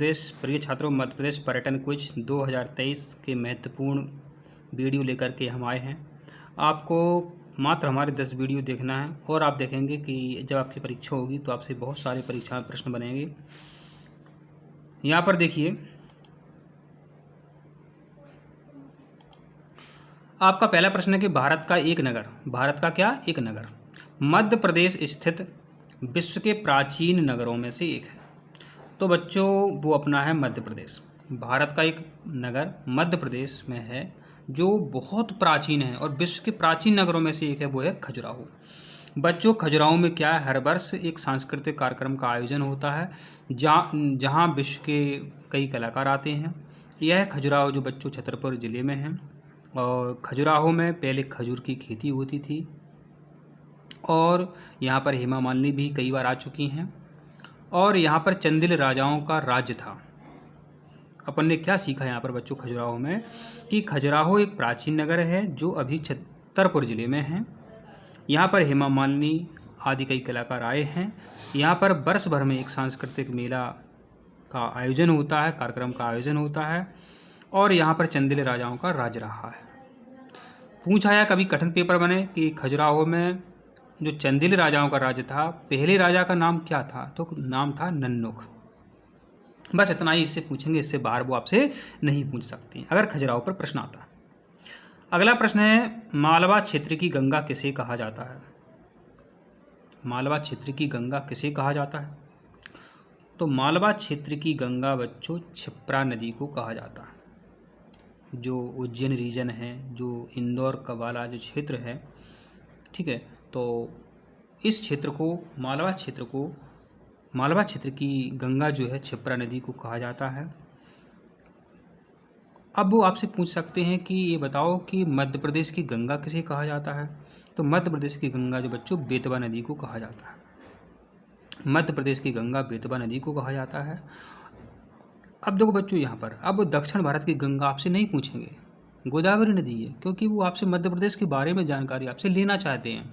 प्रदेश प्रिय छात्रों, मध्य प्रदेश पर्यटन क्विज 2023 के महत्वपूर्ण वीडियो लेकर के हम आए हैं। आपको मात्र हमारे 10 वीडियो देखना है और आप देखेंगे कि जब आपकी परीक्षा होगी तो आपसे बहुत सारे परीक्षा में प्रश्न बनेंगे। यहाँ पर देखिए, आपका पहला प्रश्न है कि भारत का एक नगर मध्य प्रदेश स्थित विश्व के प्राचीन नगरों में से एक है। तो बच्चों, वो अपना है मध्य प्रदेश। भारत का एक नगर मध्य प्रदेश में है जो बहुत प्राचीन है और विश्व के प्राचीन नगरों में से एक है, वो है खजुराहो। बच्चों, खजुराहो में क्या है, हर वर्ष एक सांस्कृतिक कार्यक्रम का आयोजन होता है जहाँ विश्व के कई कलाकार आते हैं। यह है खजुराहो, जो बच्चों छतरपुर ज़िले में है। और खजुराहो में पहले खजूर की खेती होती थी और यहाँ पर हेमा मालिनी भी कई बार आ चुकी हैं। और यहाँ पर चंदेल राजाओं का राज्य था। अपन ने क्या सीखा यहाँ पर बच्चों खजुराहो में, कि खजुराहो एक प्राचीन नगर है जो अभी छतरपुर ज़िले में है। यहाँ पर हेमा मालिनी आदि कई कलाकार आए हैं। यहाँ पर वर्ष भर में एक सांस्कृतिक मेला का आयोजन होता है, कार्यक्रम का आयोजन होता है और यहाँ पर चंदेल राजाओं का राज्य रहा है। पूछा या कभी कठिन पेपर बने कि खजुराहो में जो चंदेल राजाओं का राज्य था, पहले राजा का नाम क्या था, तो नाम था नन्नुक। बस इतना ही इससे पूछेंगे, इससे बाहर वो आपसे नहीं पूछ सकती अगर खजुराहो पर प्रश्न आता है। अगला प्रश्न है, मालवा क्षेत्र की गंगा किसे कहा जाता है? मालवा क्षेत्र की गंगा किसे कहा जाता है? तो मालवा क्षेत्र की गंगा बच्चों क्षिप्रा नदी को कहा जाता है। जो उज्जैन रीजन है, जो इंदौर का वाला जो क्षेत्र है, ठीक है, तो इस क्षेत्र को मालवा क्षेत्र की गंगा जो है क्षिप्रा नदी को कहा जाता है। अब वो आपसे पूछ सकते हैं कि ये बताओ कि मध्य प्रदेश की गंगा किसे कहा जाता है? तो मध्य प्रदेश की गंगा जो बच्चों बेतवा नदी को कहा जाता है। मध्य प्रदेश की गंगा बेतवा नदी को कहा जाता है। अब देखो बच्चों, यहाँ पर अब दक्षिण भारत की गंगा आपसे नहीं पूछेंगे, गोदावरी नदी है, क्योंकि वो आपसे मध्य प्रदेश के बारे में जानकारी आपसे लेना चाहते हैं।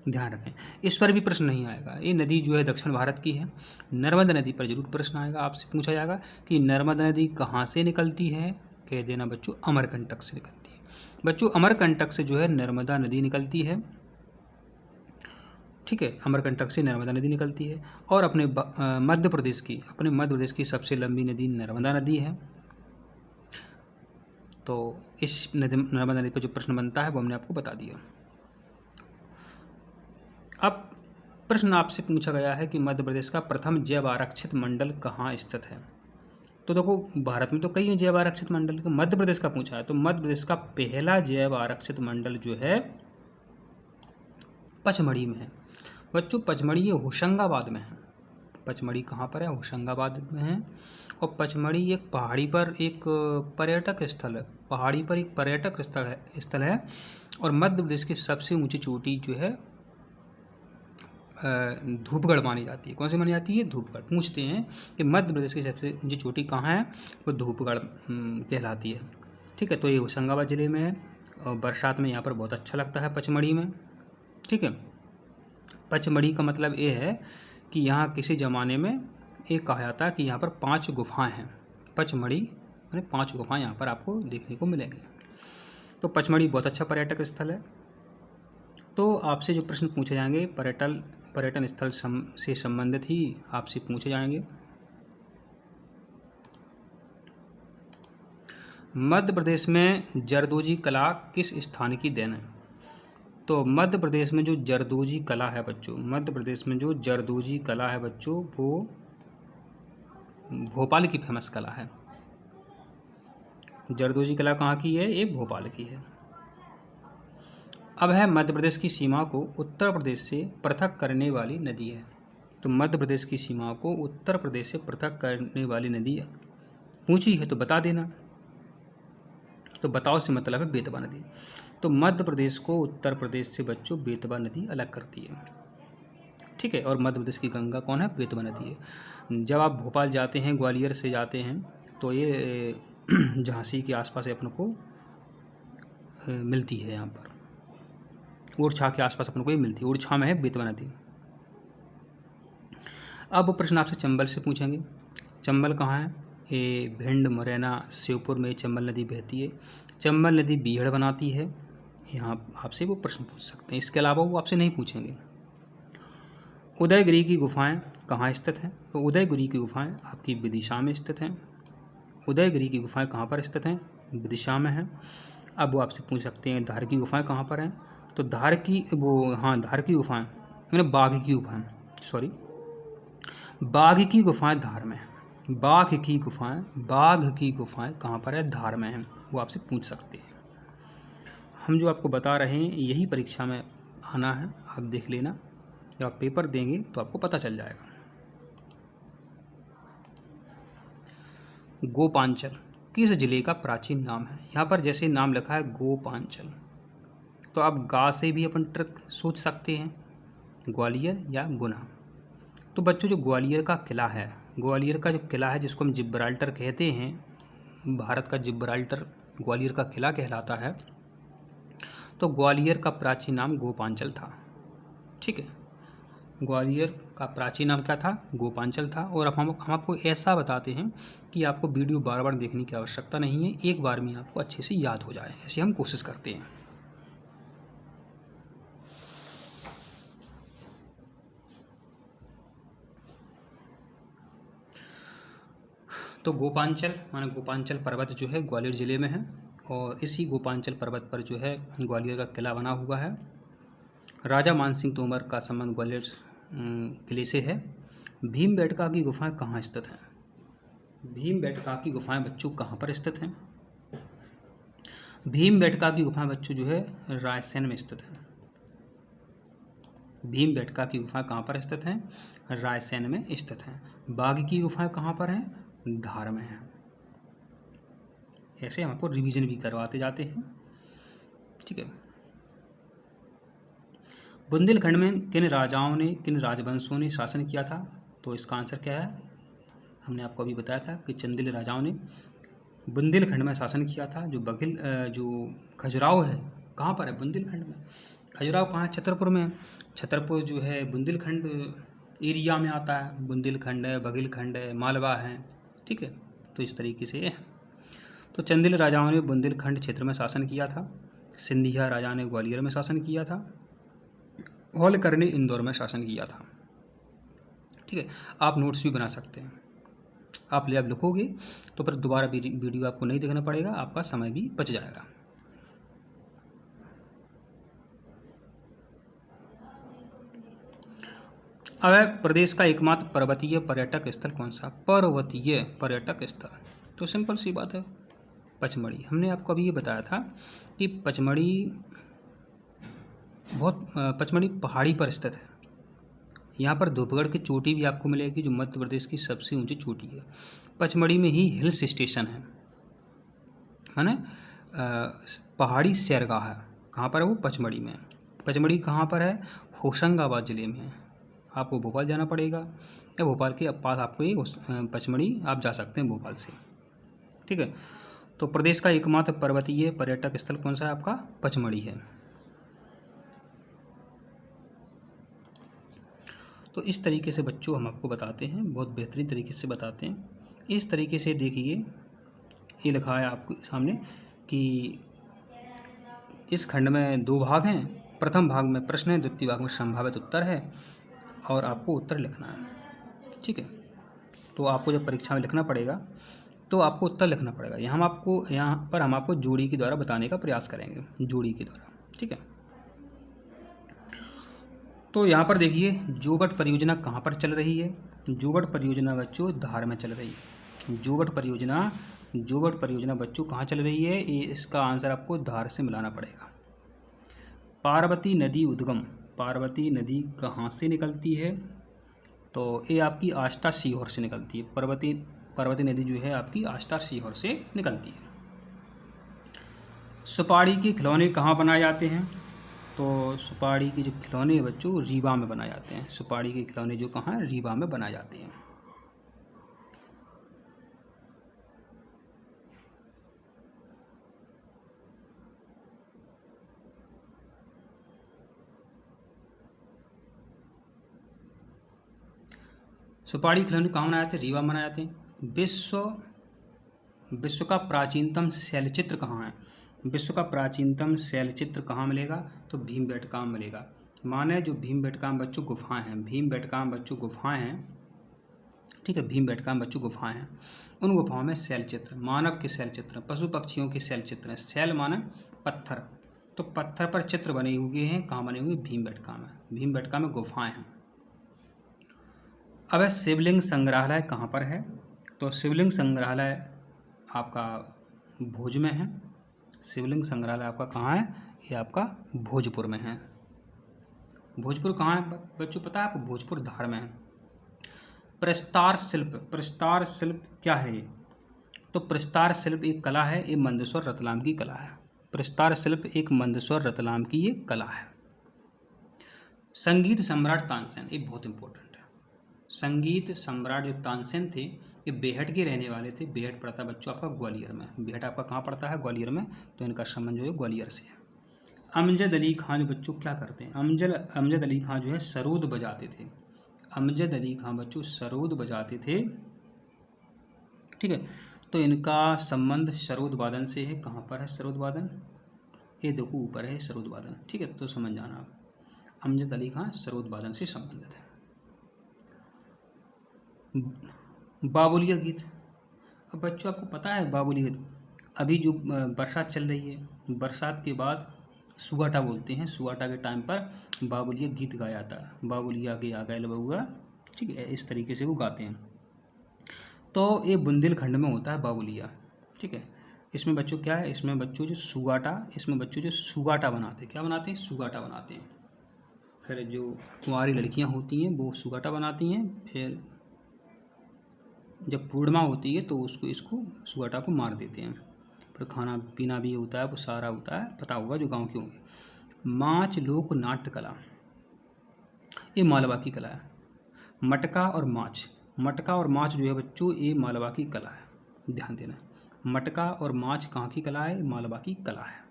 ध्यान रखें, इस पर भी प्रश्न नहीं आएगा। ये नदी जो है दक्षिण भारत की है। नर्मदा नदी पर जरूर प्रश्न आएगा, आपसे पूछा जाएगा कि नर्मदा नदी कहाँ से निकलती है। कह देना बच्चों, अमरकंटक से निकलती है। बच्चों, अमरकंटक से जो है नर्मदा नदी निकलती है, ठीक है, अमरकंटक से नर्मदा नदी निकलती है। और अपने मध्य प्रदेश की सबसे लंबी नदी नर्मदा नदी है। तो इस नर्मदा नदी पर जो प्रश्न बनता है वो हमने आपको बता दिया। अब प्रश्न आपसे पूछा गया है कि मध्य प्रदेश का प्रथम जैव आरक्षित मंडल कहाँ स्थित है? तो देखो, भारत में तो कई जैव आरक्षित मंडल, मध्य प्रदेश का पूछा है तो मध्य प्रदेश का पहला जैव आरक्षित मंडल जो है पचमढ़ी में है। बच्चों, पचमढ़ी ये होशंगाबाद में है। पचमढ़ी कहाँ पर है? होशंगाबाद में है। और पचमढ़ी एक पहाड़ी पर एक पर्यटक स्थल है, स्थल है। और मध्य प्रदेश की सबसे ऊंची चोटी जो है धूपगढ़ मानी जाती है। कौन सी मानी जाती है? धूपगढ़। पूछते हैं कि मध्य प्रदेश की सबसे ऊंची चोटी कहाँ है, वो धूपगढ़ कहलाती है, ठीक है। तो ये होशंगाबाद ज़िले में है और बरसात में यहाँ पर बहुत अच्छा लगता है पचमढ़ी में, ठीक है। पचमढ़ी का मतलब ये है कि यहाँ किसी ज़माने में ये कहा जाता है कि यहाँ पर 5 गुफाएँ हैं। पचमढ़ी यानी 5 गुफाएँ यहाँ पर आपको देखने को मिलेंगी। तो पचमढ़ी बहुत अच्छा पर्यटक स्थल है। तो आपसे जो प्रश्न पूछे जाएंगे पर्यटन स्थल से संबंधित ही आपसे पूछे जाएंगे। मध्य प्रदेश में जरदोजी कला किस स्थान की देन है? तो मध्य प्रदेश में जो जरदोजी कला है बच्चों, वो भोपाल की फेमस कला है। जरदोजी कला कहाँ की है? ये भोपाल की है। अब है, मध्य प्रदेश की सीमा को उत्तर प्रदेश से पृथक करने वाली नदी है। तो मध्य प्रदेश की सीमा को उत्तर प्रदेश से पृथक करने वाली नदी पूछी है तो बता देना। तो बताओ से मतलब है बेतवा नदी। तो मध्य प्रदेश को उत्तर प्रदेश से बच्चों बेतवा नदी अलग करती है, ठीक है। और मध्य प्रदेश की गंगा कौन है? बेतवा नदी है। जब आप भोपाल जाते हैं, ग्वालियर से जाते हैं, तो ये झांसी के आसपास अपन को मिलती है। यहाँ पर ओरछा के आसपास अपन को ये मिलती है। ओरछा में है बेतवा नदी। अब प्रश्न आपसे चंबल से पूछेंगे। चंबल कहाँ है? ये भिंड, मुरैना, श्योपुर में चंबल नदी बहती है। चंबल नदी बीहड़ बनाती है। यहाँ आपसे वो प्रश्न पूछ सकते हैं, इसके अलावा वो आपसे नहीं पूछेंगे। उदयगिरी की गुफाएं कहाँ स्थित हैं? तो उदयगिरी की गुफाएं आपकी विदिशा में स्थित हैं। उदयगिरी की गुफाएं कहाँ पर स्थित हैं? विदिशा में हैं। अब वो आपसे पूछ सकते हैं धार की गुफाएं कहाँ पर हैं? तो धार की गुफाएं मैंने बाघ की गुफाएं, सॉरी, बाघ की गुफाएं धार में हैं। बाघ की गुफाएं कहाँ पर है? धार में हैं। वो आपसे पूछ सकते हैं। हम जो आपको बता रहे हैं यही परीक्षा में आना है, आप देख लेना। जब आप पेपर देंगे तो आपको पता चल जाएगा। गोपांचल किस जिले का प्राचीन नाम है? यहाँ पर जैसे नाम लिखा है गोपांचल, तो आप गा से भी अपन ट्रिक सोच सकते हैं, ग्वालियर या गुना। तो बच्चों, जो ग्वालियर का किला है, ग्वालियर का जो किला है जिसको हम जिब्राल्टर कहते हैं, भारत का जिब्राल्टर ग्वालियर का किला कहलाता है। तो ग्वालियर का प्राचीन नाम गोपांचल था। ठीक है, ग्वालियर का प्राचीन नाम क्या था? गोपांचल था। और अब हम आपको ऐसा बताते हैं कि आपको वीडियो बार बार देखने की आवश्यकता नहीं है, एक बार में आपको अच्छे से याद हो जाए, ऐसी हम कोशिश करते हैं। तो गोपांचल माने गोपांचल पर्वत जो है ग्वालियर ज़िले में है, और इसी गोपांचल पर्वत पर जो है ग्वालियर का किला बना हुआ है। राजा मानसिंह तोमर का संबंध ग्वालियर किले से है। भीमबेटका की गुफाएं कहाँ स्थित हैं? भीमबेटका की गुफाएं बच्चों कहाँ पर स्थित हैं? भीमबेटका की गुफाएं बच्चों जो है रायसेन में स्थित हैं। भीमबेटका की गुफाएं कहाँ पर स्थित हैं? रायसेन में स्थित हैं। बाघ की गुफाएं कहाँ पर हैं? धार में हैं। ऐसे हम आपको रिवीजन भी करवाते जाते हैं। ठीक है, बुंदेलखंड में किन राजाओं ने, किन राजवंशों ने शासन किया था? तो इसका आंसर क्या है? हमने आपको अभी बताया था कि चंदेल राजाओं ने बुंदेलखंड में शासन किया था। जो खजुराहो है कहाँ पर है? बुंदेलखंड में। खजुराहो कहाँ है? छतरपुर में। छतरपुर जो है बुंदेलखंड एरिया में आता है। बुंदेलखंड है, बघेलखंड है, मालवा है। ठीक है, तो इस तरीके से है। तो चंदेल राजाओं ने बुंदेलखंड क्षेत्र में शासन किया था। सिंधिया राजा ने ग्वालियर में शासन किया था। होलकर ने इंदौर में शासन किया था। ठीक है, आप नोट्स भी बना सकते हैं। आप लिखोगे तो फिर दोबारा वीडियो आपको नहीं देखना पड़ेगा, आपका समय भी बच जाएगा। अब प्रदेश का एकमात्र पर्वतीय पर्यटक स्थल कौन सा? पर्वतीय पर्यटक स्थल, तो सिंपल सी बात है, पचमढ़ी। हमने आपको अभी ये बताया था कि पचमढ़ी पहाड़ी पर स्थित है। यहाँ पर धूपगढ़ की चोटी भी आपको मिलेगी, जो मध्य प्रदेश की सबसे ऊंची चोटी है। पचमढ़ी में ही हिल्स स्टेशन है, माने पहाड़ी सैरगाह है। कहाँ पर है वो? पचमढ़ी में। पचमढ़ी कहाँ पर है? होशंगाबाद ज़िले में है। आपको भोपाल जाना पड़ेगा, या भोपाल के पास आपको ये पचमढ़ी आप जा सकते हैं भोपाल से। ठीक है, तो प्रदेश का एकमात्र पर्वतीय पर्यटक स्थल कौन सा है आपका? पचमढ़ी है। तो इस तरीके से बच्चों हम आपको बताते हैं, बहुत बेहतरीन तरीके से बताते हैं। इस तरीके से देखिए, ये लिखा है आपके सामने कि इस खंड में 2 भाग हैं। प्रथम भाग में प्रश्न है, द्वितीय भाग में संभावित उत्तर है, और आपको उत्तर लिखना है। ठीक है, तो आपको जब परीक्षा में लिखना पड़ेगा तो आपको उत्तर लिखना पड़ेगा। यहाँ पर हम आपको जोड़ी के द्वारा बताने का प्रयास करेंगे, जोड़ी के द्वारा। ठीक है, तो यहाँ पर देखिए, जोगट परियोजना कहाँ पर चल रही है? जोगट परियोजना बच्चों धार में चल रही है। जोगट परियोजना बच्चों कहाँ चल रही है? ये इसका आंसर आपको धार से मिलाना पड़ेगा। पार्वती नदी कहाँ से निकलती है? तो ये आपकी आष्टा सीहोर से निकलती है। पार्वती नदी जो है आपकी आष्टा सीहोर से निकलती है। सुपारी के खिलौने कहाँ बनाए जाते हैं? तो सुपारी के जो खिलौने हैं बच्चों रीवा में बनाए जाते हैं। सुपारी के खिलौने जो कहाँ हैं? रीवा में बनाए जाते हैं। सुपारी खिलौने कहाँ बनाए जाते हैं? रीवा में बनाए जाते हैं। विश्व का प्राचीनतम शैलचित्र कहाँ है? विश्व का प्राचीनतम शैलचित्र कहाँ मिलेगा? तो भीमबेटका में मिलेगा। माने जो भीमबेटका में बच्चों गुफाएं हैं, भीमबेटका में बच्चों गुफाएं हैं, ठीक है, भीमबेटका में बच्चों गुफाएं हैं, उन गुफाओं में शैलचित्र, मानव के शैलचित्र, पशु पक्षियों के शैलचित्र हैं। शैल माने पत्थर, तो पत्थर पर चित्र बने हुए हैं। कहाँ बने हुए? भीमबेटका में। भीमबेटका में गुफाएं हैं। अब शिवलिंग संग्रहालय कहाँ पर है? तो शिवलिंग संग्रहालय आपका भुज में है। शिवलिंग संग्रहालय आपका कहाँ है? ये आपका भोजपुर में है। भोजपुर कहाँ है बच्चों, पता है आपको? भोजपुर धार में है। प्रस्तार शिल्प, प्रस्तार शिल्प क्या है ये? तो प्रस्तार शिल्प एक कला है, ये मंदसौर रतलाम की कला है। प्रस्तार शिल्प एक मंदसौर रतलाम की ये कला है। संगीत सम्राट तानसेन, ये बहुत इंपॉर्टेंट है। संगीत सम्राट जो तानसेन थे, ये बेहट के रहने वाले थे। बेहट पड़ता है बच्चों आपका ग्वालियर में। बेहट आपका कहाँ पड़ता है? ग्वालियर में। तो इनका संबंध जो है ग्वालियर से है। अमजद अली खान जो बच्चों क्या करते हैं? अमजद अली खान जो है सरोद बजाते थे। अमजद अली खान बच्चों सरोद बजाते थे, ठीक है। तो इनका संबंध सरोद वादन से है। कहाँ पर है सरोद वादन? ये देखो ऊपर है सरोद वादन, ठीक है। तो समझ जाना आप, अमजद अली खान सरोद वादन से संबंधित है। बाबुलिया गीत, अब बच्चों आपको पता है बाबुलिया गीत, अभी जो बरसात चल रही है, बरसात के बाद सुगाटा बोलते हैं। सुगाटा के टाइम पर बाबुलिया गीत गाया जाता है। बाबुलिया के आ गए बउआ, ठीक है, इस तरीके से वो गाते हैं। तो ये बुंदेलखंड में होता है बाबुलिया, ठीक है। इसमें बच्चों क्या है? इसमें बच्चों जो सुगाटा, इसमें बच्चों जो सुगाटा बनाते हैं। क्या बनाते हैं? सुगाटा बनाते हैं। फिर जो कुंवारी लड़कियां होती हैं वो सुगाटा बनाती हैं। फिर जब पूर्णिमा होती है तो इसको सुगाटा को मार देते हैं। फिर खाना पीना भी होता है, वो सारा होता है, पता होगा जो गांव के होंगे। माच लोक नाट्य कला, ये मालवा की कला है। मटका और माच, मटका और माच जो है बच्चों ये मालवा की कला है, ध्यान देना। मटका और माच कहाँ की कला है? मालवा की कला है।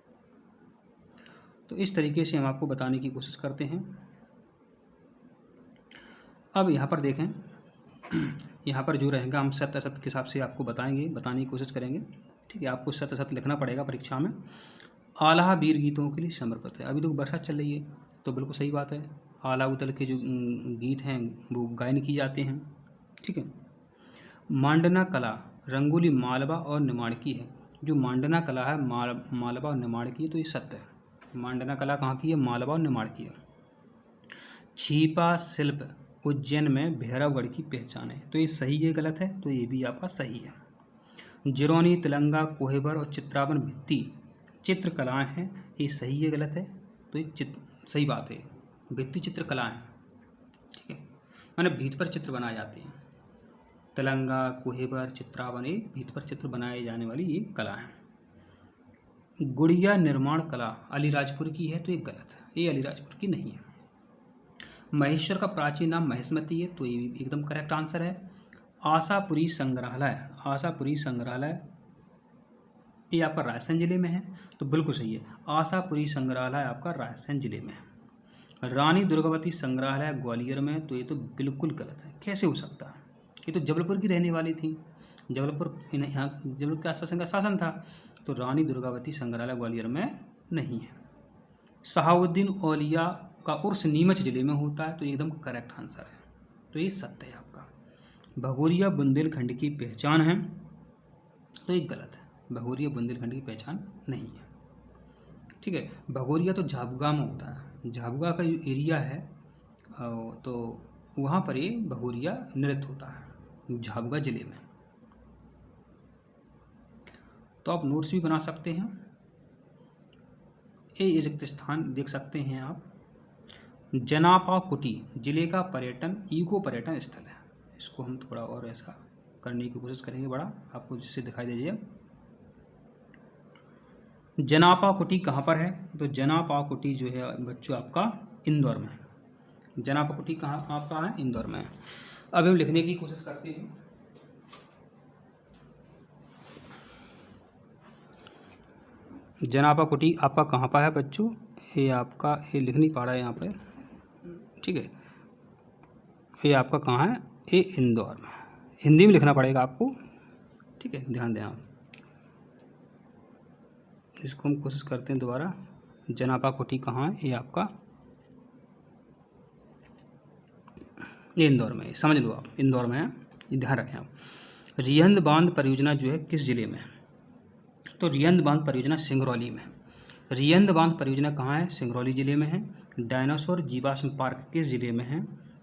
तो इस तरीके से हम आपको बताने की कोशिश करते हैं। अब यहाँ पर देखें, यहाँ पर जो रहेगा हम सत्य असत्य के हिसाब से आपको बताएंगे, बताने की कोशिश करेंगे, ठीक है। आपको सत्य असत्य लिखना पड़ेगा परीक्षा में। आल्हा वीर गीतों के लिए समर्पित है। अभी तो बरसात चल रही है तो बिल्कुल सही बात है, आला उतल के जो गीत हैं वो गायन किए जाते हैं, ठीक है। मांडना कला रंगोली मालवा और निमाड़ की है। जो मांडना कला है मालवा और निमाड़ की है, तो ये सत्य है। मांडना कला कहाँ की है? मालवा और निमाड़ की है। छिपा शिल्प उज्जैन में भैरवगढ़ की पहचान है। तो ये सही है गलत है? तो ये भी आपका सही है। जिरौनी तिलंगा कोहेबर और चित्रावन भित्ति चित्रकलाएँ हैं। ये सही है गलत है? तो ये सही बात है, भित्ति चित्रकलाएँ, ठीक है, माने भीत पर चित्र बनाए जाते हैं। तिलंगा कोहेबर चित्रावन ये भीत पर चित्र बनाए जाने वाली ये कला है। गुड़िया निर्माण कला अलीराजपुर की है, तो ये गलत है, ये अलीराजपुर की नहीं है। महेश्वर का प्राचीन नाम महेशमती है, तो ये एकदम करेक्ट आंसर है। आशापुरी संग्रहालय, आशापुरी संग्रहालय ये आपका रायसेन जिले में है, तो बिल्कुल सही है। आशापुरी संग्रहालय आपका रायसेन जिले में है। रानी दुर्गावती संग्रहालय ग्वालियर में, तो ये तो बिल्कुल गलत है, कैसे हो सकता है? ये तो जबलपुर की रहने वाली थी, जबलपुर यहाँ जबलपुर के आसपास इनका शासन था, तो रानी दुर्गावती संग्रहालय ग्वालियर में नहीं है। शहाबुद्दीन औलिया का उर्स नीमच जिले में होता है, तो एकदम करेक्ट आंसर है, तो ये सत्य है आपका। भगोरिया बुंदेलखंड की पहचान है, तो ये गलत है, भगोरिया बुंदेलखंड की पहचान नहीं है, ठीक है। भगोरिया तो झाबुआ में होता है, झाबुआ का जो एरिया है तो वहाँ पर ये भगोरिया नृत्य होता है, झाबुआ जिले में। तो आप नोट्स भी बना सकते हैं। ये रिक्त स्थान देख सकते हैं आप। जनापा कुटी जिले का पर्यटन इको पर्यटन स्थल है। इसको हम थोड़ा और ऐसा करने की कोशिश करेंगे बड़ा, आपको जिससे दिखाई दीजिए। जनापा कुटी कहाँ पर है? तो जनापा कुटी जो है बच्चों आपका इंदौर में है। जनापा कुटी कहाँ आपका है? इंदौर में है। अब हम लिखने की कोशिश करते हैं। जनापा कुटी आपका कहाँ पर है बच्चों? ये आपका ये लिख नहीं पा रहा है यहाँ पर, ठीक है। ये आपका कहाँ है? ये इंदौर में, हिंदी में लिखना पड़ेगा आपको, ठीक है, ध्यान दें आप। इसको हम कोशिश करते हैं दोबारा। जनापा कोठी कहाँ है? ये आपका ये इंदौर में है, समझ लो आप, इंदौर में है, ये ध्यान रखें आप। रिहंद बांध परियोजना जो है किस जिले में है? तो रिहंद बांध परियोजना सिंगरौली में है। रिहंद बांध परियोजना कहाँ है? सिंगरौली जिले में है। डायनासोर जीवाश्म पार्क किस जिले में है?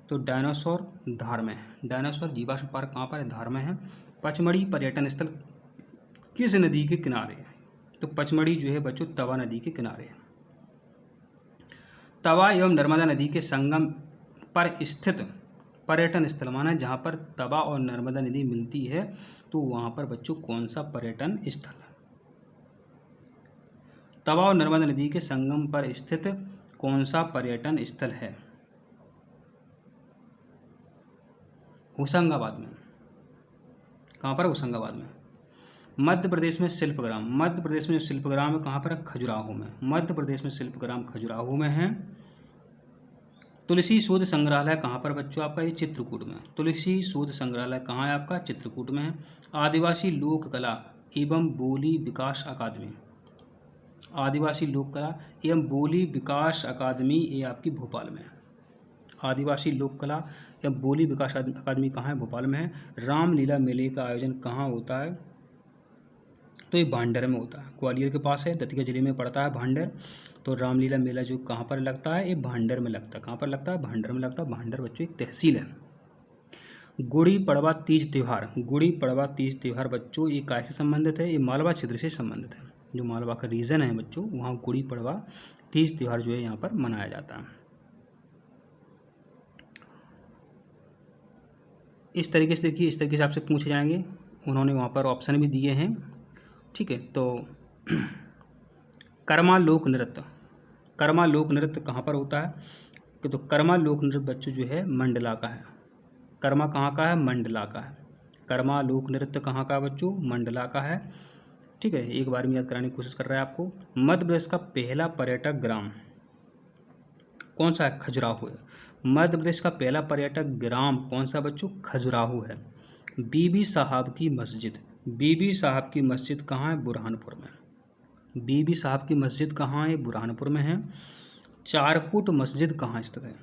तो डायनासोर धार में है। डायनासोर जीवाश्म पार्क कहाँ पर है? धार में है। पचमढ़ी पर्यटन स्थल किस नदी के किनारे है? तो पचमढ़ी जो है बच्चों तवा नदी के किनारे है। तवा एवं नर्मदा नदी के संगम पर स्थित पर्यटन स्थल माना जहाँ पर तवा और नर्मदा नदी मिलती है, तो वहाँ पर बच्चों कौन सा पर्यटन स्थल है? तवा और नर्मदा नदी के संगम पर स्थित कौन सा पर्यटन स्थल है? होशंगाबाद में। कहाँ पर? होशंगाबाद में। मध्य प्रदेश में शिल्पग्राम, मध्य प्रदेश में शिल्पग्राम है कहाँ पर है? खजुराहो में। मध्य प्रदेश में शिल्पग्राम खजुराहो में है। तुलसी शोध संग्रहालय कहाँ पर बच्चों? आपका ये चित्रकूट में। तुलसी शोध संग्रहालय कहाँ है आपका? चित्रकूट में है। आदिवासी लोक कला एवं बोली विकास अकादमी, आदिवासी लोक कला एवं बोली विकास अकादमी ये आपकी भोपाल में है। आदिवासी लोक कला एवं बोली विकास अकादमी कहाँ है? भोपाल में है। रामलीला मेले का आयोजन कहाँ होता है? तो ये भांडर में होता है, ग्वालियर के पास है, दतिया जिले में पड़ता है भांडर। तो रामलीला मेला जो कहाँ पर लगता है? ये भांडर में लगता है। कहाँ पर लगता है? भांडर में लगता है। भांडर बच्चों एक तहसील है। गुड़ी पड़वा तीज त्यौहार, गुड़ी पड़वा तीज त्यौहार बच्चों ये कैसे संबंधित है? ये मालवा क्षेत्र से संबंधित है। जो मालवा का रीजन है बच्चों, वहाँ गुड़ी पड़वा तीज त्यौहार जो है यहाँ पर मनाया जाता है। इस तरीके से देखिए, इस तरीके से आपसे पूछे जाएंगे। उन्होंने वहाँ पर ऑप्शन भी दिए हैं, ठीक है। तो कर्मा लोक नृत्य, कर्मा लोक नृत्य कहाँ पर होता है? तो कर्मा लोक नृत्य बच्चों जो है मंडला का है। कर्मा कहाँ का है? मंडला का है। कर्मा लोक नृत्य कहाँ का बच्चों? मंडला का है, ठीक है। एक बार में याद कराने की कोशिश कर रहा है आपको। मध्य प्रदेश का पहला पर्यटक ग्राम कौन सा है? खजुराहो है। मध्य प्रदेश का पहला पर्यटक ग्राम कौन सा बच्चों? खजुराहो है। बीबी साहब की मस्जिद, बीबी साहब की मस्जिद कहाँ है? बुरहानपुर में। बीबी साहब की मस्जिद कहाँ है? बुरहानपुर में है। चारकोट मस्जिद कहाँ स्थित है?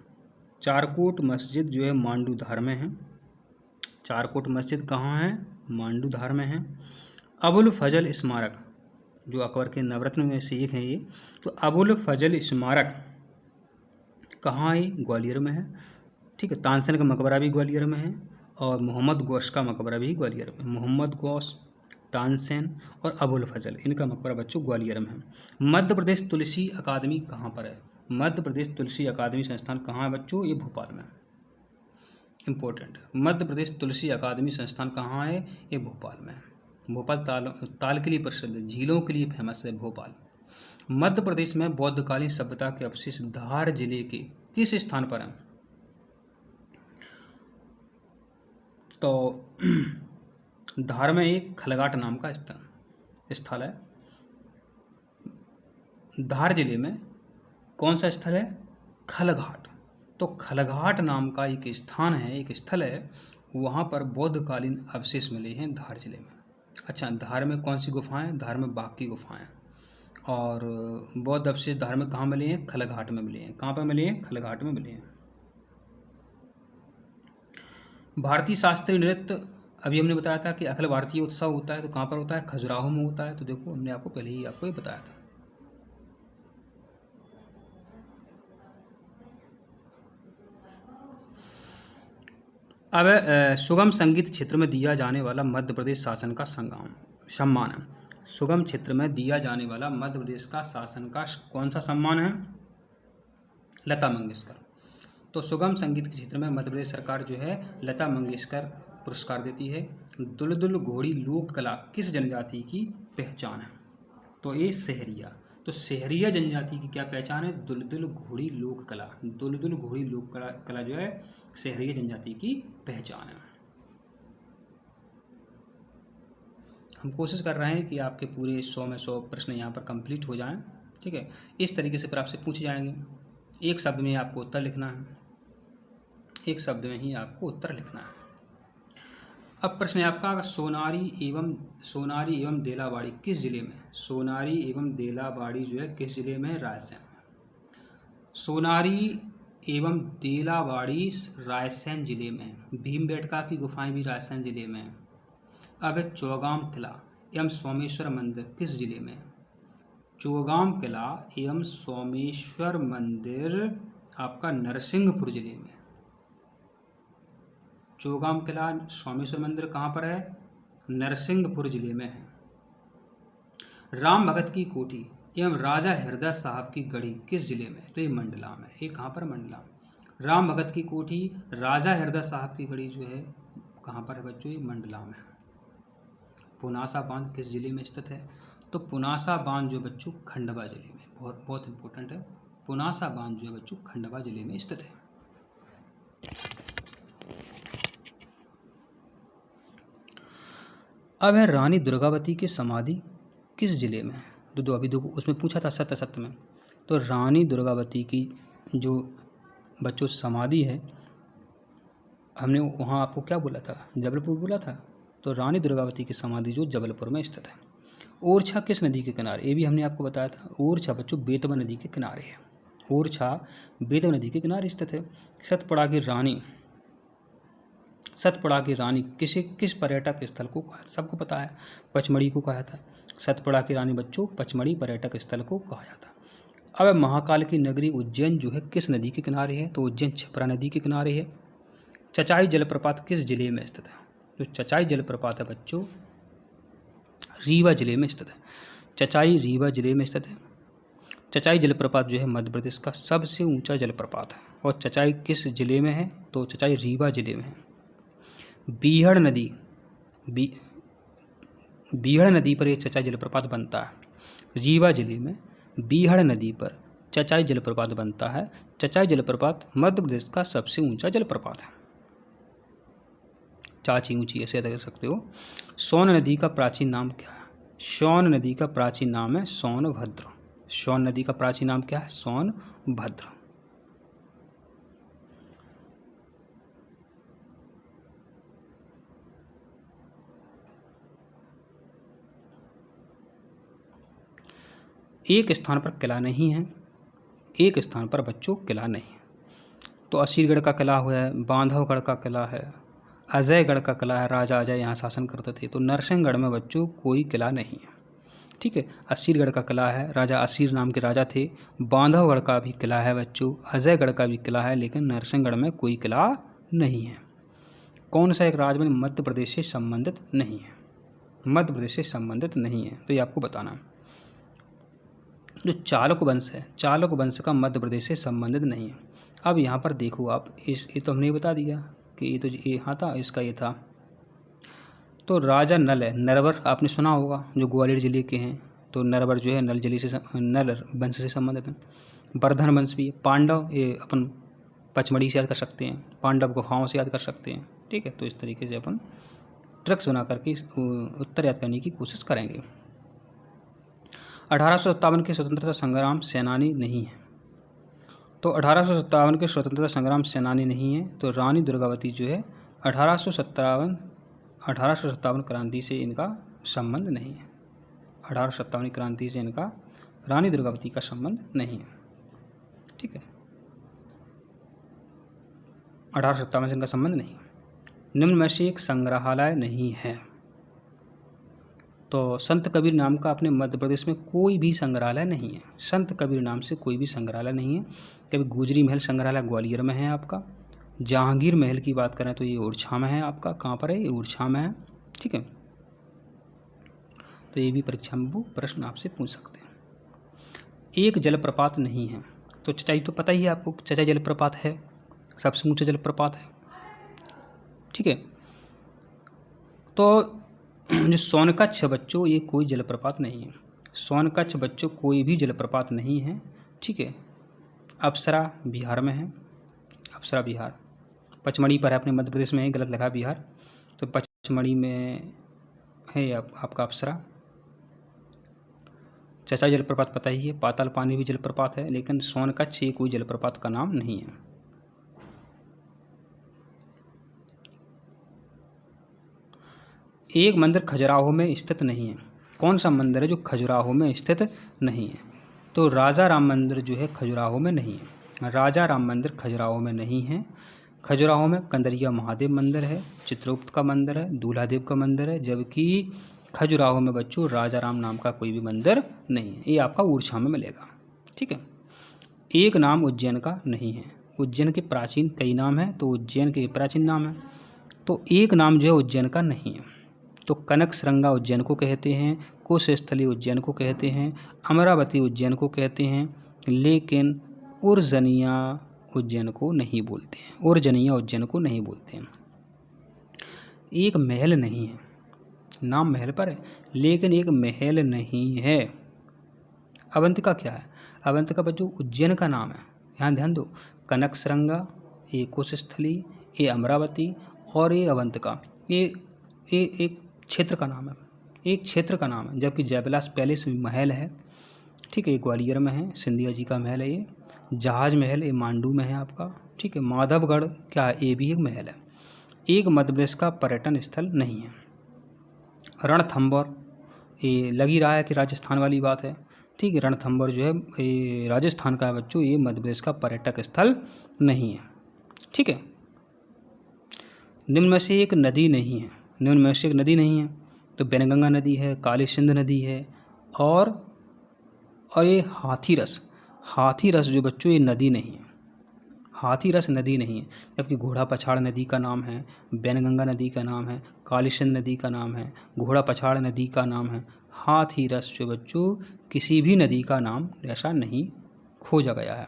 चारकोट मस्जिद जो है मांडूधार में है। चारकोट मस्जिद कहाँ है? मांडूधार में है। अबुल फजल स्मारक जो अकबर के नवरत्न में से एक है ये, तो अबुल फजल स्मारक कहाँ है? ग्वालियर में है, ठीक है। तानसेन का मकबरा भी ग्वालियर में है और मोहम्मद गौस का मकबरा भी ग्वालियर में। मोहम्मद गौस, तानसेन और अबुल फजल, इनका मकबरा बच्चों ग्वालियर में है। मध्य प्रदेश तुलसी अकादमी कहाँ पर है? मध्य प्रदेश तुलसी अकादमी संस्थान कहाँ है बच्चों? ये भोपाल में। इम्पोर्टेंट, मध्य प्रदेश तुलसी अकादमी संस्थान कहाँ है? ये भोपाल में। भोपाल ताल के लिए प्रसिद्ध है, झीलों के लिए फेमस है भोपाल। मध्य प्रदेश में बौद्धकालीन सभ्यता के अवशेष धार जिले के किस स्थान पर हैं? तो धार में एक खलघाट नाम का स्थल है। धार जिले में कौन सा स्थल है? खलघाट। तो खलघाट नाम का एक स्थान है, एक स्थल है, वहाँ पर बौद्धकालीन अवशेष मिले हैं धार जिले में। अच्छा, धार में कौन सी गुफाएं? धार में बाघ की गुफाएं। और बौद्ध अवशेष धार में कहाँ मिले हैं? खलघाट में मिले हैं। कहाँ पर मिले हैं? खलघाट में मिले हैं। भारतीय शास्त्रीय नृत्य अभी हमने बताया था कि अखिल भारतीय उत्सव होता है, तो कहाँ पर होता है? खजुराहो में होता है। तो देखो हमने आपको पहले ही आपको ये बताया था। अब सुगम संगीत क्षेत्र में दिया जाने वाला मध्य प्रदेश शासन का सम्मान है। सुगम क्षेत्र में दिया जाने वाला मध्य प्रदेश का शासन का कौन सा सम्मान है? लता मंगेशकर। तो सुगम संगीत के क्षेत्र में मध्य प्रदेश सरकार जो है लता मंगेशकर पुरस्कार देती है। दुलदुल घोड़ी लोक कला किस जनजाति की पहचान है? तो ये सहरिया। तो सहरिया जनजाति की क्या पहचान है? दुलदुल घोड़ी लोक कला। दुलदुल घोड़ी लोक कला जो है सहरिया जनजाति की पहचान है। हम कोशिश कर रहे हैं कि आपके पूरे 100 में 100 प्रश्न यहाँ पर कंप्लीट हो जाएं, ठीक है। इस तरीके से फिर आपसे पूछे जाएंगे। एक शब्द में आपको उत्तर लिखना है, एक शब्द में ही आपको उत्तर लिखना है। अब प्रश्न है आपका, सोनारी एवं देलावाड़ी किस जिले में? सोनारी एवं देलावाड़ी जो है किस जिले में है? रायसेन में। सोनारी एवं देलावाड़ी रायसेन जिले में है। भीमबेटका की गुफाएं भी रायसेन जिले में है। अब है चौगाम किला एवं सोमेश्वर मंदिर किस जिले में है? चौगाम किला एवं सोमेश्वर मंदिर आपका नरसिंहपुर जिले में। चौगाम किला सोमेश्वर मंदिर कहाँ पर है? नरसिंहपुर जिले में है। राम भगत की कोठी एवं राजा हृदय साहब की गढ़ी किस जिले में? तो ये मंडला में। ये कहाँ पर? मंडला। राम भगत की कोठी, राजा हृदय साहब की गढ़ी जो है कहाँ पर है बच्चों? ये मंडला में। पुनासा बांध किस जिले में स्थित है? तो पुनासा बांध जो बच्चों खंडवा जिले में, बहुत बहुत इंपॉर्टेंट है। पुनासा बांध जो है बच्चों खंडवा जिले में स्थित है। अब है रानी दुर्गावती की समाधि किस जिले में है? तो अभी देखो उसमें पूछा था सत्य सत्य में। तो रानी दुर्गावती की जो बच्चों समाधि है, हमने वहाँ आपको क्या बोला था? जबलपुर बोला था। तो रानी दुर्गावती की समाधि जो जबलपुर में स्थित है। ओरछा किस नदी के किनारे? ये भी हमने आपको बताया था। ओरछा बच्चों बेतवा नदी के किनारे है। ओरछा बेतवा नदी के किनारे स्थित है। सतपुड़ा की रानी किस पर्यटक स्थल को कहा? सबको पता है, पचमढ़ी को कहा था। सतपुड़ा की रानी बच्चों पचमढ़ी पर्यटक स्थल को कहा जाता है। अब महाकाल की नगरी उज्जैन जो है किस नदी के किनारे है? तो उज्जैन क्षिप्रा नदी के किनारे है। चचाई जलप्रपात किस जिले में स्थित है? जो चचाई जलप्रपात है बच्चों रीवा जिले में स्थित है। चचाई रीवा जिले में स्थित है। चचाई जलप्रपात जो है मध्य प्रदेश का सबसे ऊंचा जलप्रपात है। और चचाई किस जिले में है? तो चचाई रीवा जिले में है। बीहड़ नदी पर यह चचाई जलप्रपात बनता है। रीवा जिले में बीहड़ नदी पर चचाई जलप्रपात बनता है। चचाई जलप्रपात मध्य प्रदेश का सबसे ऊंचा जलप्रपात है। चाची ऊंची ऐसे देख सकते हो। सोन नदी का प्राचीन नाम क्या है? सोन नदी का प्राचीन नाम है सोनभद्र। सोन नदी का प्राचीन नाम क्या है? सोनभद्र। एक स्थान पर किला नहीं है। एक स्थान पर बच्चों किला नहीं है। तो असीरगढ़ का किला है, बांधवगढ़ का किला है, अजयगढ़ का किला है, राजा अजय यहाँ शासन करते थे। तो नरसिंहगढ़ में बच्चों कोई किला नहीं है। ठीक है, असीरगढ़ का किला है, राजा असीर नाम के राजा थे। बांधवगढ़ का भी किला है बच्चों, अजयगढ़ का भी किला है, लेकिन नरसिंहगढ़ में कोई किला नहीं है। कौन सा एक राज्य मध्य प्रदेश से संबंधित नहीं है? मध्य प्रदेश से संबंधित नहीं है, तो ये आपको बताना है। जो चालुक्य वंश है, चालुक्य वंश का मध्य प्रदेश से संबंधित नहीं है। अब यहाँ पर देखो आप, ये तो हमने बता दिया कि ये तो यहाँ था, इसका ये था। तो राजा नल है, नरवर आपने सुना होगा, जो ग्वालियर जिले के हैं। तो नरवर जो है नल वंश से संबंधित है। वर्धन वंश भी है। पांडव ये अपन पचमढ़ी से याद कर सकते हैं, पांडव गुफाओं से याद कर सकते हैं। ठीक है, तो इस तरीके से अपन ट्रिक्स बना करके उत्तर याद करने की कोशिश करेंगे। 1857 के स्वतंत्रता संग्राम सेनानी नहीं है। तो 1857 के स्वतंत्रता संग्राम सेनानी नहीं है। तो रानी दुर्गावती जो है 1857 क्रांति से इनका संबंध नहीं है। 1857 क्रांति से इनका रानी दुर्गावती का संबंध नहीं है। ठीक है, 1857 से इनका संबंध नहीं है। निम्न में से एक संग्रहालय नहीं है। तो संत कबीर नाम का अपने मध्य प्रदेश में कोई भी संग्रहालय नहीं है। संत कबीर नाम से कोई भी संग्रहालय नहीं है। कभी गुजरी महल संग्रहालय ग्वालियर में है आपका। जहांगीर महल की बात करें तो ये ओरछा में है आपका। कहाँ पर है? ये ओरछा में है। ठीक है, तो ये भी परीक्षा में वो प्रश्न आपसे पूछ सकते हैं। एक जलप्रपात नहीं है। तो चचाई तो पता ही है आपको, चचाई जलप्रपात है, सबसे ऊंचा जलप्रपात है। ठीक है, तो जो सोनकच्छ बच्चों ये कोई जलप्रपात नहीं है। सोनकच्छ बच्चों कोई भी जलप्रपात नहीं है। ठीक है, अप्सरा बिहार में है। अप्सरा बिहार पचमढ़ी पर है, अपने मध्य प्रदेश में है, गलत लगा बिहार। तो पचमढ़ी में है आपका अप्सरा। चचाई जलप्रपात पता ही है, पाताल पानी भी जलप्रपात है, लेकिन सोनकच्छ ये कोई जलप्रपात का नाम नहीं है। एक मंदिर खजुराहो में स्थित नहीं है। कौन सा मंदिर है जो खजुराहो में स्थित नहीं है? तो राजा राम मंदिर जो है खजुराहो में नहीं है। राजा राम मंदिर खजुराहो में नहीं है। खजुराहो में कंदरिया महादेव मंदिर है, चित्रगुप्त का मंदिर है, दूल्हादेव का मंदिर है, जबकि खजुराहो में बच्चों राजा राम नाम का कोई भी मंदिर नहीं है। ये आपका ओरछा में मिलेगा। ठीक है। एक नाम उज्जैन का नहीं है। उज्जैन के प्राचीन कई नाम हैं, तो उज्जैन के प्राचीन नाम है, तो एक नाम जो है उज्जैन का नहीं है। तो कनक श्रृंगा उज्जैन को कहते हैं, कुशस्थली उज्जैन को कहते हैं, अमरावती उज्जैन को कहते हैं, लेकिन उर्जनिया उज्जैन को नहीं बोलते हैं। उर्जनिया उज्जैन को नहीं बोलते हैं। एक महल नहीं है, नाम महल पर है लेकिन एक महल नहीं है। अवंतिका क्या है? अवंतिका बच्चों उज्जैन का नाम है। यहाँ ध्यान दो, कनक श्रृंगा, ये कुशस्थली, ये अमरावती और ये अवंतिका, ये एक क्षेत्र का नाम है, एक क्षेत्र का नाम है। जबकि जयविलास पैलेस महल है, ठीक है, ग्वालियर में है, सिंधिया जी का महल है। ये जहाज महल ये मांडू में है आपका। ठीक है। माधवगढ़ क्या है? ये भी एक महल है। एक मध्य प्रदेश का पर्यटन स्थल नहीं है। रणथंभौर ये लगी रहा है कि राजस्थान वाली बात है। ठीक है। रणथंभौर जो है ये राजस्थान का है बच्चों, ये मध्य प्रदेश का पर्यटक स्थल नहीं है। ठीक है। निम्न में से एक नदी नहीं है। निम्न में से एक नदी नहीं है तो बैनगंगा नदी है, काली सिंध नदी है और ये हाथीरस जो बच्चों ये नदी नहीं है। हाथीरस नदी नहीं है। जबकि घोड़ा पछाड़ नदी का नाम है, बैनगंगा नदी का नाम है, काली सिंध नदी का नाम है, घोड़ा पछाड़ नदी का नाम है। हाथीरस जो बच्चों किसी भी नदी का नाम ऐसा नहीं खोजा गया है।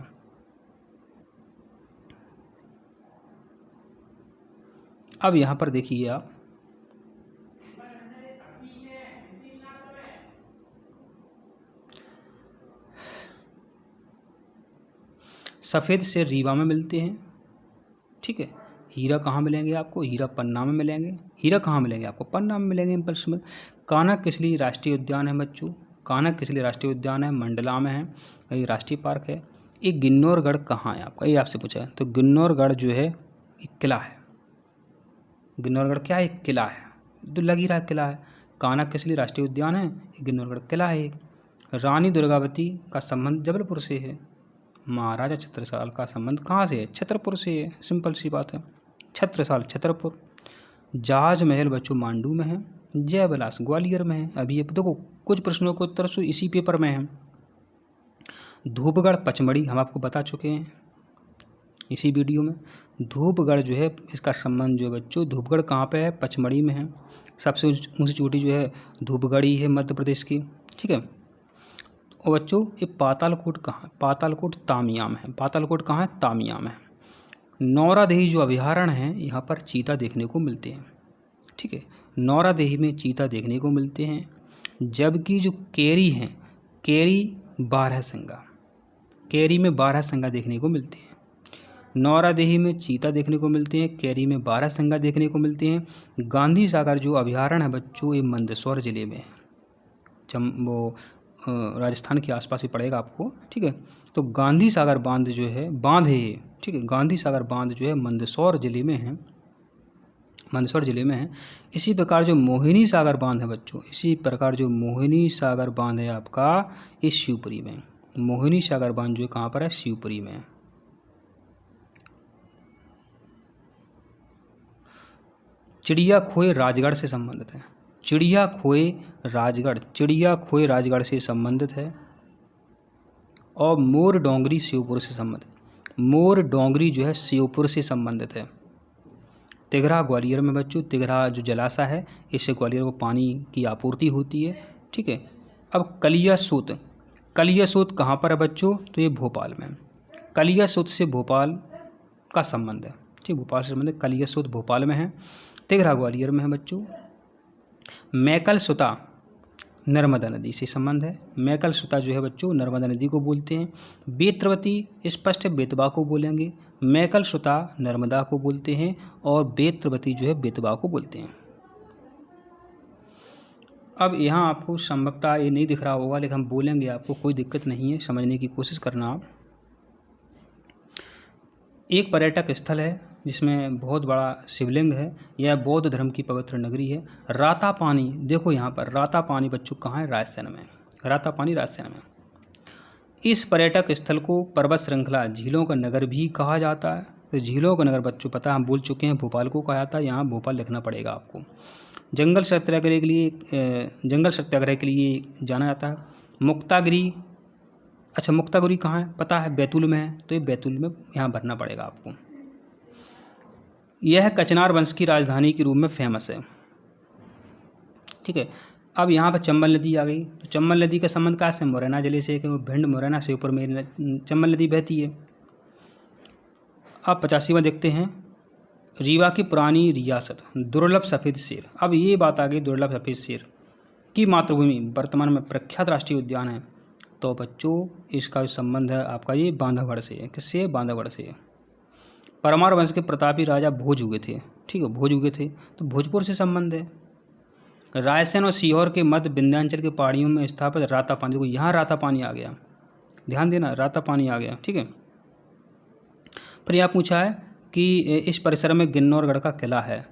अब यहाँ पर देखिए आप, सफ़ेद से रीवा में मिलते हैं। ठीक है। हीरा कहाँ मिलेंगे आपको? हीरा पन्ना में मिलेंगे। हीरा कहाँ मिलेंगे आपको? पन्ना में मिलेंगे। इम्पल्स में। कान्हा किसली राष्ट्रीय उद्यान है बच्चों? कान्हा किसली राष्ट्रीय उद्यान है, मंडला में है, ये राष्ट्रीय पार्क है। ये गिन्नौरगढ़ कहाँ है आपका? ये आपसे पूछा है। तो गिन्नौरगढ़ जो है एक किला है। गिन्नौरगढ़ क्या है? एक किला है। तो लग ही रहा किला है। कान्हा किसली राष्ट्रीय उद्यान है, गिन्नौरगढ़ किला है। रानी दुर्गावती का संबंध जबलपुर से है। महाराजा छत्रसाल का संबंध कहाँ से है? छतरपुर से है। सिंपल सी बात है, छत्रसाल छतरपुर। जहाज महल बच्चों मांडू में है। जयविलास ग्वालियर में है। अभी अब देखो कुछ प्रश्नों के उत्तर सो इसी पेपर में है। धूपगढ़ पचमढ़ी हम आपको बता चुके हैं इसी वीडियो में। धूपगढ़ जो है इसका संबंध जो बच्चों धूपगढ़ कहाँ पे है? पचमढ़ी में है। सबसे ऊंची चोटी जो है धूपगढ़ ही है मध्य प्रदेश की। ठीक है। और बच्चों ये पातालकोट कहाँ है? पातालकोट तामिया में है। पातालकोट कहाँ है? तामिया में है। नौरादेही जो अभयारण्य है यहाँ पर चीता देखने को मिलते हैं। ठीक है। नौरादेही में चीता देखने को मिलते हैं। जबकि जो केरी हैं, केरी बारहसिंगा, केरी में बारहसिंगा देखने को मिलते हैं। नौरादेही में चीता देखने को मिलते हैं, केरी में बारहसिंगा देखने को मिलते हैं। गांधी सागर जो अभयारण्य है बच्चों ये मंदसौर जिले में है। वो राजस्थान के आसपास ही पड़ेगा आपको। ठीक है। तो गांधी सागर बांध जो है बांध है। ठीक है। गांधी सागर बांध जो है मंदसौर जिले में है, मंदसौर जिले में है। इसी प्रकार जो मोहिनी सागर बांध है बच्चों, इसी प्रकार जो मोहिनी सागर बांध है आपका ये शिवपुरी में। मोहिनी सागर बांध जो कहाँ पर है? शिवपुरी में। चिड़िया खोए राजगढ़ से संबंधित है। चिड़िया खोए राजगढ़ से संबंधित है। और मोर डोंगरी श्योपुर से संबंधित। मोर डोंगरी जो है श्योपुर से संबंधित है। तिघरा ग्वालियर में बच्चों, तिघरा जो जलाशय है इससे ग्वालियर को पानी की आपूर्ति होती है। ठीक है। अब कलियासोत, कलियासोत कहाँ पर है बच्चों? तो ये भोपाल में। कलियासोत से भोपाल का संबंध है। ठीक, भोपाल से संबंध है। कलियासोत भोपाल में है, तिघरा ग्वालियर में है बच्चों। मैकल सुता नर्मदा नदी से संबंध है। मैकल सुता जो है बच्चों नर्मदा नदी को बोलते हैं। बेत्रवती स्पष्ट बेतवा को बोलेंगे। मैकल सुता नर्मदा को बोलते हैं और बेत्रवती जो है बेतवा को बोलते हैं। अब यहाँ आपको संभवतः ये नहीं दिख रहा होगा लेकिन हम बोलेंगे आपको, कोई दिक्कत नहीं है, समझने की कोशिश करना आप। एक पर्यटक स्थल है जिसमें बहुत बड़ा शिवलिंग है। यह बौद्ध धर्म की पवित्र नगरी है। रातापानी, देखो यहाँ पर रातापानी बच्चों कहाँ है? रायसेन में। रातापानी रायसेन में। इस पर्यटक स्थल को पर्वत श्रृंखला झीलों का नगर भी कहा जाता है। तो झीलों का नगर बच्चों पता है, हम बोल चुके हैं, भोपाल को कहा जाता है। यहाँ भोपाल लिखना पड़ेगा आपको। जंगल सत्याग्रह के लिए जाना जाता है। मुक्तागिरी, अच्छा मुक्तागिरी कहाँ है? पता है, बैतूल में है। तो ये बैतूल में यहाँ भरना पड़ेगा आपको। यह कचनार वंश की राजधानी के रूप में फेमस है। ठीक है। अब यहाँ पर चंबल नदी आ गई। तो चंबल नदी का संबंध कहाँ से? मुरैना जिले से, क्योंकि भिंड मुरैना से ऊपर में चंबल नदी बहती है। अब 85वां देखते हैं, रीवा की पुरानी रियासत, दुर्लभ सफ़ेद शेर। अब ये बात आ गई, दुर्लभ सफ़ेद शेर की मातृभूमि वर्तमान में प्रख्यात राष्ट्रीय उद्यान है। तो बच्चों इसका जो संबंध है आपका ये बांधवगढ़ से है। किससे? बांधवगढ़ से। परमार वंश के प्रतापी राजा भोज हुए थे। ठीक है, भोज हुए थे, तो भोजपुर से संबंध है। रायसेन और सीहोर के मध्य विंध्याचल के पहाड़ियों में स्थापित रातापानी, देखो यहाँ रातापानी आ गया, ध्यान देना, रातापानी आ गया। ठीक है। फिर यहाँ पूछा है कि इस परिसर में गिन्नौरगढ़ का किला है,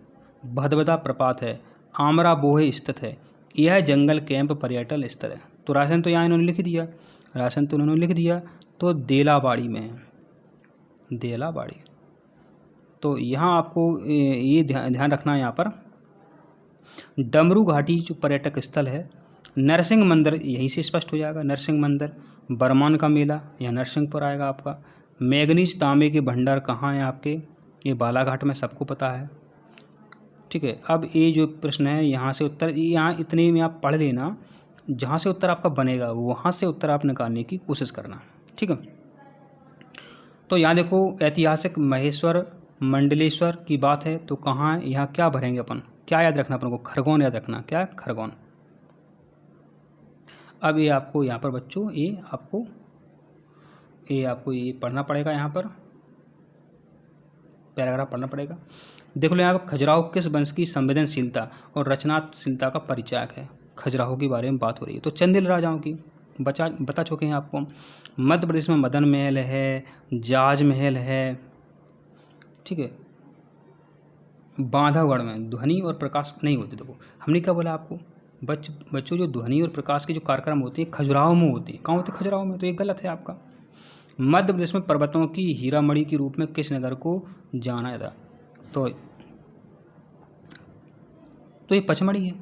भदभदा प्रपात है, आमरा बोहे स्थित है, यह जंगल कैंप पर्यटन स्थल है। तो रायसेन तो यहाँ इन्होंने लिख दिया, रायसेन तो उन्होंने लिख दिया, तो देलाबाड़ी में है, देलाबाड़ी। तो यहाँ आपको ये ध्यान रखना है, यहाँ पर डमरू घाटी जो पर्यटक स्थल है। नरसिंह मंदिर यहीं से स्पष्ट हो जाएगा, नरसिंह मंदिर। बरमान का मेला यहाँ नरसिंहपुर आएगा आपका। मैग्नीज तांबे के भंडार कहाँ हैं आपके? ये बालाघाट में, सबको पता है। ठीक है। अब ये जो प्रश्न है यहाँ से उत्तर, यहाँ इतने में आप पढ़ लेना, जहाँ से उत्तर आपका बनेगा वहाँ से उत्तर आप निकालने की कोशिश करना। ठीक है। तो यहाँ देखो ऐतिहासिक महेश्वर मंडलेश्वर की बात है, तो कहाँ है? यहाँ क्या भरेंगे अपन? क्या याद रखना अपन को? खरगोन याद रखना। क्या? खरगोन। अब ये आपको यहाँ पर बच्चों ये आपको ये पढ़ना पड़ेगा, यहाँ पर पैराग्राफ पढ़ना पड़ेगा। देख लो यहाँ पर खजुराहो किस वंश की संवेदनशीलता और रचनाशीलता का परिचायक है? खजुराहो के बारे में बात हो रही है। तो चंदेल राजाओं की बता चुके हैं आपको। मध्य प्रदेश में मदन महल है, जाज महल है। ठीक है। बांधवगढ़ में ध्वनि और प्रकाश नहीं होते। देखो हमने क्या बोला आपको बच्चों, जो ध्वनि और प्रकाश के जो कार्यक्रम होते हैं खजुराहो में होते हैं। कहाँ होते? खजुराहो में। तो ये गलत है आपका। मध्य प्रदेश में पर्वतों की हीरामणि के रूप में किस नगर को जाना जाता? तो ये पचमढ़ी है।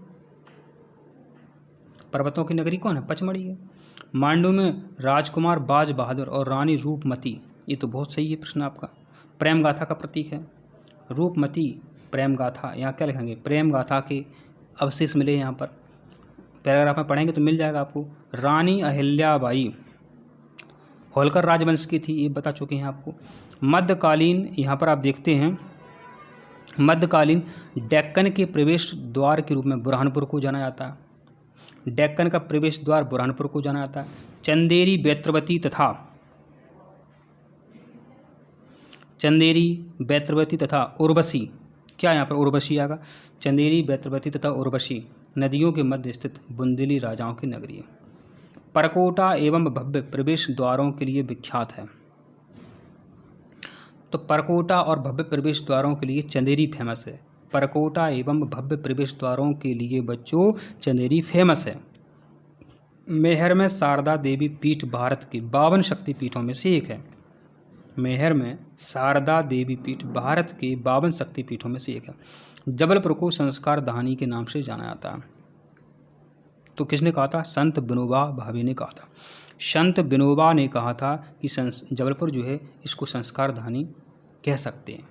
पर्वतों की नगरी कौन है? पचमढ़ी है। मांडू में राजकुमार बाज बहादुर और रानी रूपमती, ये तो बहुत सही है प्रश्न आपका, प्रेम गाथा का प्रतीक है। रूपमती प्रेम गाथा, यहाँ क्या लिखेंगे? प्रेम गाथा के अवशेष मिले यहाँ पर। पैराग्राफ में पढ़ेंगे तो मिल जाएगा आपको। रानी अहिल्याबाई होलकर राजवंश की थी, ये बता चुके हैं आपको। मध्यकालीन, यहाँ पर आप देखते हैं मध्यकालीन डेक्कन के प्रवेश द्वार के रूप में बुरहानपुर को जाना जाता है। डेक्कन का प्रवेश द्वार बुरहानपुर को जाना जाता है। चंदेरी बैत्रवती तथा उर्वशी, क्या यहाँ पर उर्वशी आएगा? चंदेरी बैत्रवती तथा उर्वशी नदियों के मध्य स्थित बुंदेली राजाओं की नगरी है। परकोटा एवं भव्य प्रवेश द्वारों के लिए विख्यात है। तो परकोटा और भव्य प्रवेश द्वारों के लिए चंदेरी फेमस है। परकोटा एवं भव्य प्रवेश द्वारों के लिए बच्चों चंदेरी फेमस है। मैहर में शारदा देवी पीठ भारत के 52 शक्तिपीठों में से एक है। मैहर में शारदा देवी पीठ भारत के 52 शक्तिपीठों में से एक है। जबलपुर को संस्कार धानी के नाम से जाना जाता है। तो किसने कहा था? संत विनोबा भावे ने कहा था। संत विनोबा ने कहा था कि जबलपुर जो है इसको संस्कार धानी कह सकते हैं।